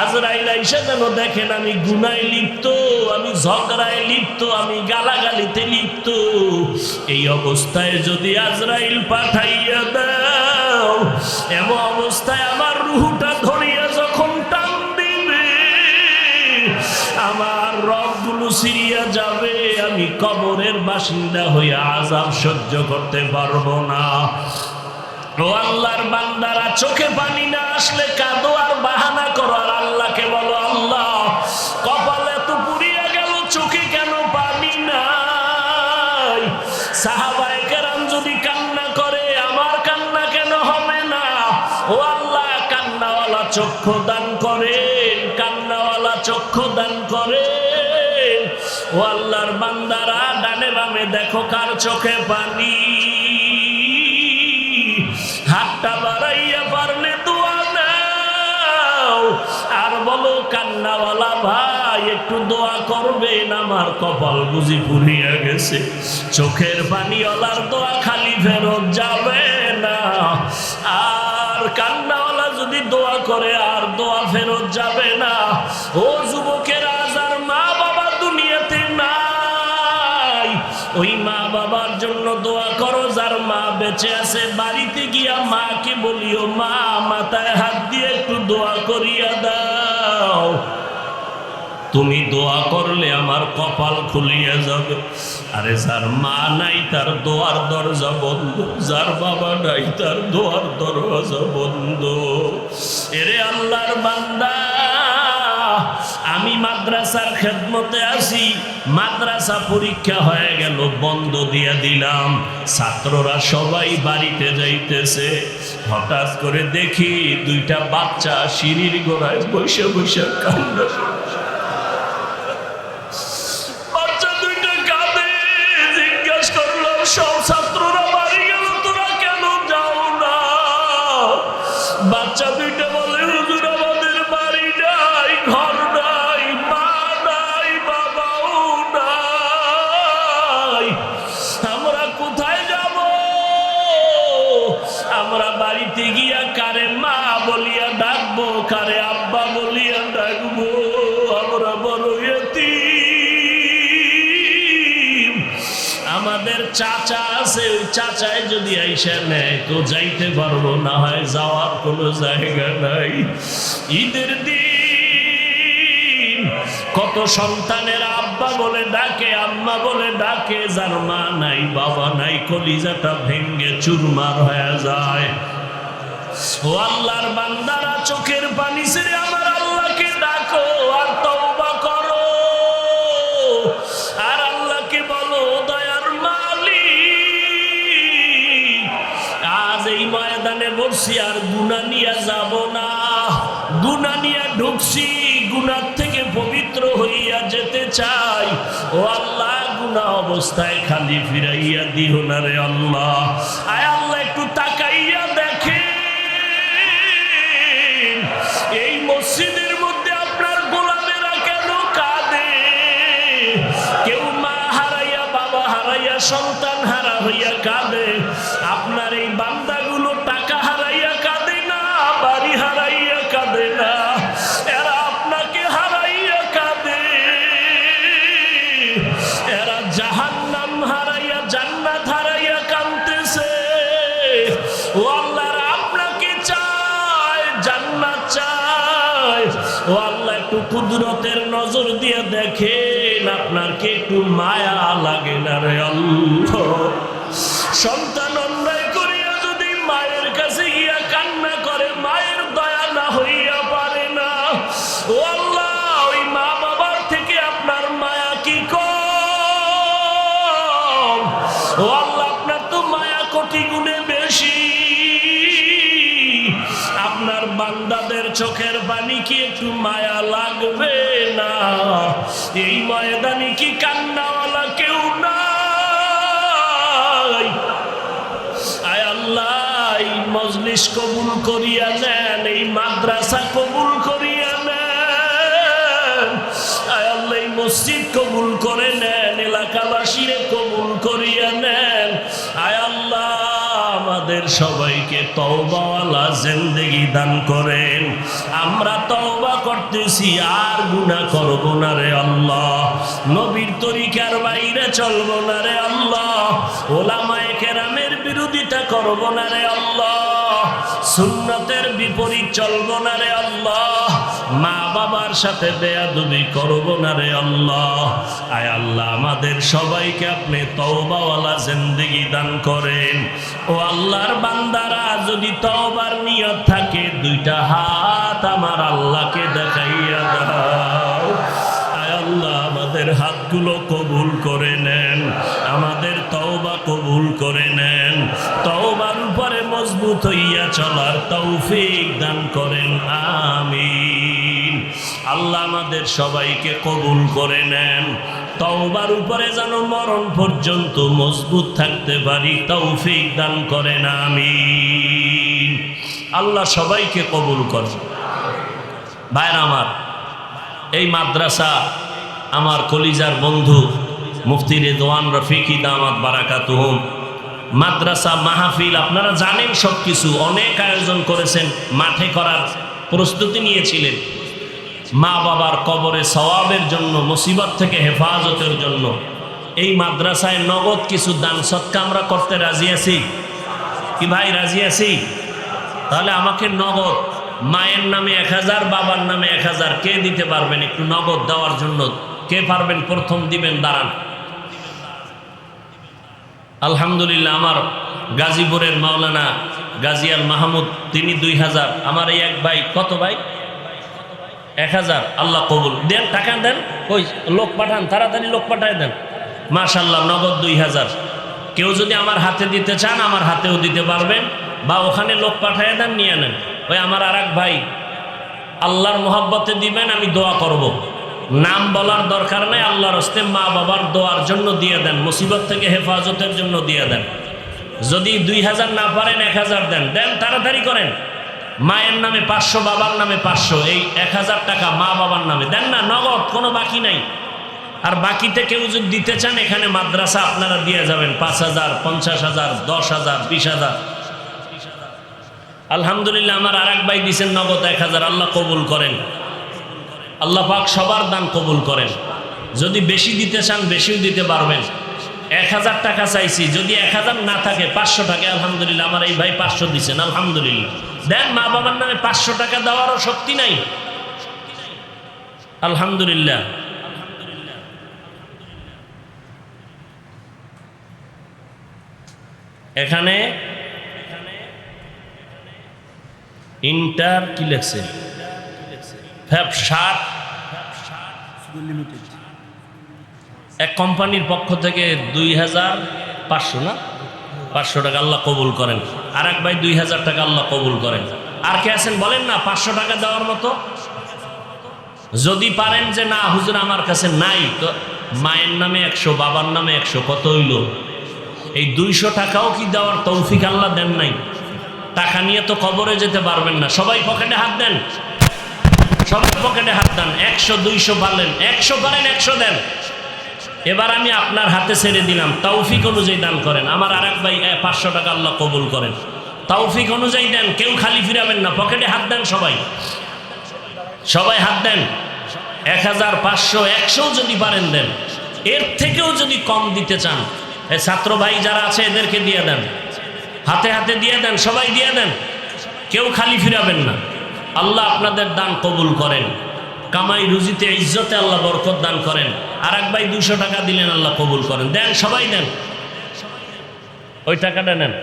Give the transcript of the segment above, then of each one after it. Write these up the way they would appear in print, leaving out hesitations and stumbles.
আজরাইল আইসা যেন দেখেন আমি গুনায় লিপ্ত, আমি ঝগড়ায় লিপ্ত, আমি গালাগালিতে লিপ্ত। এই অবস্থায় যদি আজরাইল পাঠাইয়া দাও, এমন অবস্থায় আমার রূহটা ধরিয়া যখন টান দিবে, আমার রগগুলো ছিঁড়িয়া যাবে, আমি কবরের বাসিন্দা হইয়া আযাব সহ্য করতে পারবো না। ও আল্লাহর বান্দারা, চোখে পানি না আসলে কাঁদো আর বাহানা করো, আর আল্লাহকে বলো, আল্লাহ কপালে তো পুড়িয়া গেল, চোখে কেন পানি নাই? সাহাবায়ে কেরাম যদি কান্না করে, আমার কান্না কেন হবে না? ও আল্লাহ, কান্নাওয়ালা চক্ষু দান করেন, কান্নাওয়ালা চক্ষু দান করেন। ও আল্লাহর বান্দারা, ডানে বামে দেখো কার চোখে পানি। হাতটা বাড়াইয়া পারলে দোয়া নাও, আর বলো, কান্নাওয়ালা ভাই একটু দোয়া করবেন, আমার কপাল বুঝি পুড়িয়া গেছে। চোখের পানিওয়ালার দোয়া খালি ফেরত যাবে না। আর কান্নাওয়ালা যদি দোয়া করে, আর দোয়া ফেরত যাবে না। ও যুবকেরা, যার মা বাবা দুনিয়াতে নাই, ওই মা বাবার জন্য দোয়া করো। যার মা বেঁচে আছে, বাড়িতে গিয়া মাকে বলিও, মা মাথায় হাত দিয়ে একটু দোয়া করিয়া দাও। তুমি দোয়া করলে আমার কপাল খুলিয়া যাবে। আরে যার মা নাই, তার দোয়ার দরজা বন্ধ। যার বাবা নাই, তার দোয়ার দরজা বন্ধ। এরে আল্লাহর বান্দা, আমি মাদ্রাসার খেদমতে আছি, মাদ্রাসা পরীক্ষা হয়ে গেল, বন্ধ দিয়া দিলাম। ছাত্ররা সবাই বাড়িতে যাইতেছে। হঠাৎ করে দেখি দুইটা বাচ্চা সিঁড়ির গোড়ায় বসে বসে কান্না। বাচ্চা দুইটা কাঁদে। জিজ্ঞাসা করলাম, সব ছাত্ররা বাড়ি গেল, তোরা কেন যাও না? বাচ্চা দুইটা বলে, হুজুর আমাদের বাড়ি নাই, ঘর নাই, মা নাই, বাবাও নাই, আমরা কোথায় যাব? আমরা বাড়িতে গিয়া কারে মা বলিয়া ডাকবো, কারে আব্বা বলিয়া ডাকবো? আমরা বড় ইতিম। আমাদের চাচা আছে, ওই চাচায় যদি আইসা নেয় তো যাইতে পারবো, না হয় যাওয়ার কোনো জায়গা নাই। ঈদের দিন কত সন্তানের আব্বা বলে ডাকে, আম্মা বলে ডাকে, যার মা নাই, বাবা নাই, কলিজাটা ভেঙ্গে চুরমার হয়ে যায়। ও আল্লাহর বান্দারা, চোখের পানি ছেড়ে আমার আল্লাহকে ডাকো আর তওবা করো। আর আল্লাহকে বলো, দয়ার মালিক, আজ এই ময়দানে বসছি, আর গুনাহ নিয়ে যাব না। গুনাহ নিয়ে ঢুকছি, গুনাহ থেকে পবিত্র হইয়া যেতে চাই। ও আল্লাহ, গুনাহ অবস্থায় খালি ফিরাইয়া দিও না রে আল্লাহ। আয় আল্লাহ, একটু তাকাইয়া দেখে এই মসজিদের মধ্যে আপনার গোলামেরা কেন কাঁদে? কেউ মা হারাইয়া, বাবা হারাইয়া, সন্তান হারা হইয়া কাঁদে। আপনার এই বান্দাগুলো টাকা হারাইয়া কাঁদে না, বাড়ি হারাইয়া কাঁদে না, এরা আপনাকে হারাইয়া কাঁদে। এরা জাহান্নাম হারাইয়া, জান্নাত হারাইয়া কাঁদতেছে। ও আল্লাহ, আপনাকে চায়, জান্নাত চায়। ও আল্লাহ, একটু কুদরতের নজর দিয়ে দেখেন, আপনার কি একটু মায়া লাগে না রে আল্লাহ? সন্তান অন্যায় করিয়া যদি মায়ের কাছে গিয়া কান্না করে, মায়ের দয়া না হইয়া পারে না। ও আল্লাহ, ওই মা বাবার থেকে আপনার মায়া কি কম? ও আল্লাহ, আপনার তো মায়া কোটি গুণে বেশি। আপনার বান্দাদের চোখের পানি কি একটু মায়া লাগবে না? এই ময়দানে কি কান্নাওয়ালা কেউ নাই? আয় আল্লাহ, এই মজলিস কবুল করিয়া নেন, এই মাদ্রাসা কবুল করিয়া নেন। আয় আল্লাহ, এই মসজিদ কবুল করে নেন, এলাকাবাসীরে কবুল করিয়া নেন। আয় আল্লাহ, আমাদের আমাদের সবাইকে তওবাওয়ালা জিন্দেগি দান করেন। আমরা তওবা করতেছি, আর গুনাহ করব না রে আল্লাহ। নবীর তরিকার বাইরে চলব না রে আল্লাহ। ওলামায়ে কেরামের বিরোধিতা করব না রে আল্লাহ। সুন্নতের বিপরীত চলব না রে আল্লাহ। মা বাবার সাথে বেয়াদবি করব না রে আল্লাহ। আয় আল্লাহ, আমাদের সবাইকে আপনি তওবাওয়ালা জিন্দেগি দান করেন। ও আল্লাহর বান্দারা, যদি তওবার নিয়ত থাকে, দুইটা হাত আমার আল্লাহকে দেখাইয়া দাও। আয় আল্লাহ, আমাদের হাতগুলো কবুল করে নেন, আমাদের তওবা কবুল করে নেন। তওবার উপরে মজবুত হইয়া চলার তৌফিক দান করেন, আমিন। আল্লাহ আমাদের সবাইকে কবুল করে নেন। তওবার উপরে যেন মরণ পর্যন্ত মজবুত থাকতে পারি, তৌফিক দান করেন, আমিন। আল্লাহ সবাইকে কবুল করেন। ভাইরা আমার, এই মাদ্রাসা আমার কলিজার বন্ধু মুফতি রেদওয়ান রফিকি দামাত বারাকাতুহুম, মাদ্রাসা মাহফিল আপনারা জানেন, সব কিছু অনেক আয়োজন করেছেন, মাঠে করার প্রস্তুতি নিয়েছিলেন। মা বাবার কবরে সওয়াবের জন্য, মুসিবত থেকে হেফাজতের জন্য এই মাদ্রাসায় নগদ কিছু দান সৎকা আমরা করতে রাজি আছি কি ভাই? রাজি আছি? তাহলে আমাকে নগদ, মায়ের নামে 1000, বাবার নামে 1000, কে দিতে পারবেন একটু নগদ দেওয়ার জন্য? কে পারবেন? প্রথম দিবেন, দাঁড়ান। আলহামদুলিল্লাহ, আমার গাজীপুরের মাওলানা গাজিয়াল মাহমুদ, তিনি 2000। আমার এই এক ভাই, কত ভাই? 1000। আল্লাহ কবুল দেন, টাকা দেন, ওই লোক পাঠান, তাড়াতাড়ি লোক পাঠায় দেন। মাশাআল্লাহ, নগদ 2000। কেউ যদি আমার হাতে দিতে চান, আমার হাতেও দিতে পারবেন, বা ওখানে লোক পাঠায় দেন, নিয়ে নেন। ওই আমার আর এক ভাই, আল্লাহর মোহাব্বতে দিবেন, আমি দোয়া করব। নাম বলার দরকার নেই, আল্লাহর হস্তে মা বাবার দোয়ার জন্য দিয়ে দেন, মুসিবত থেকে হেফাজতের জন্য দিয়ে দেন। যদি 2000 না পারেন, 1000 দেন, দেন, তাড়াতাড়ি করেন। মায়ের নামে 500, বাবার নামে 500, এই 1000 টাকা মা বাবার নামে দেন না, নগদ, কোনো বাকি নাই। আর বাকিতে কেউ যদি দিতে চান, এখানে মাদ্রাসা আপনারা দিয়ে যাবেন 5000, 50000, 10000, 20000। আলহামদুলিল্লাহ, আমার আর এক ভাই দিচ্ছেন নগদ 1000। আল্লাহ কবুল করেন, আল্লাহ পাক সবার দান কবুল করেন। যদি বেশি দিতে চান, বেশিও দিতে পারবেন। 1000 টাকা চাইছি, যদি 1000 না থাকে, 500 টাকা। আলহামদুলিল্লাহ, আমার এই ভাই 500 দিচ্ছেন, আলহামদুলিল্লাহ। দেন, মা বাবার নামে 500 টাকা দেওয়ারও শক্তি নাই। আলহামদুলিল্লাহ। এখানে ইন্টার কি লেখছে? ফ্যাব 60 এক কোম্পানির পক্ষ থেকে 2500 না 500 টাকা। আল্লাহ কবুল করেন। আর এক ভাই 2000 টাকা। আল্লাহ কবুল করেন। আর কে আছেন বলেন না 500 টাকা দেওয়ার মতো? যদি পারেন যে না হুজুর আমার কাছে নাই, তো মায়ের নামে 100, বাবার নামে 100, কত হইল? এই 200 টাকাও কি দেওয়ার তৌফিক আল্লাহ দেন নাই? টাকা নিয়ে তো কবরে যেতে পারবেন না। সবাই পকেটে হাত দেন, সবাই পকেটে হাত দেন। 100, 200 পারলেন, 100 পারেন, 100 দেন। এবার আমি আপনার হাতে ছেড়ে দিলাম, তৌফিক অনুযায়ী দান করেন। আমার আর এক ভাই 500 টাকা। আল্লাহ কবুল করেন। তৌফিক অনুযায়ী দেন, কেউ খালি ফিরাবেন না, পকেটে হাত দেন সবাই, সবাই হাত দেন। 1000, 500, 100 যদি পারেন দেন। এর থেকেও যদি কম দিতে চান, এই ছাত্র ভাই যারা আছে এদেরকে দিয়ে দেন, হাতে হাতে দিয়ে দেন, সবাই দিয়ে দেন, কেউ খালি ফিরাবেন না। আল্লাহ আপনাদের দান কবুল করেন। কামাই রুজিতে, ইজ্জতে আল্লাহ বরকত দান করেন। আর এক ভাই 200 টাকা দিলেন, আল্লাহ কবুল করেন। দেন, সবাই দেন, ওই টাকাটা নেন।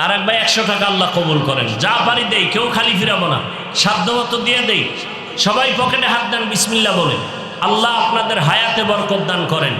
আর এক ভাই 100 টাকা। আল্লাহ কবুল করেন। যা পারি দেই, কেউ খালি ফিরাবো না, সাধ্য মতো দিয়ে দেই। সবাই পকেটে হাত দেন, বিসমিল্লাহ বলে। আল্লাহ আপনাদের হায়াতে বরকত দান করেন।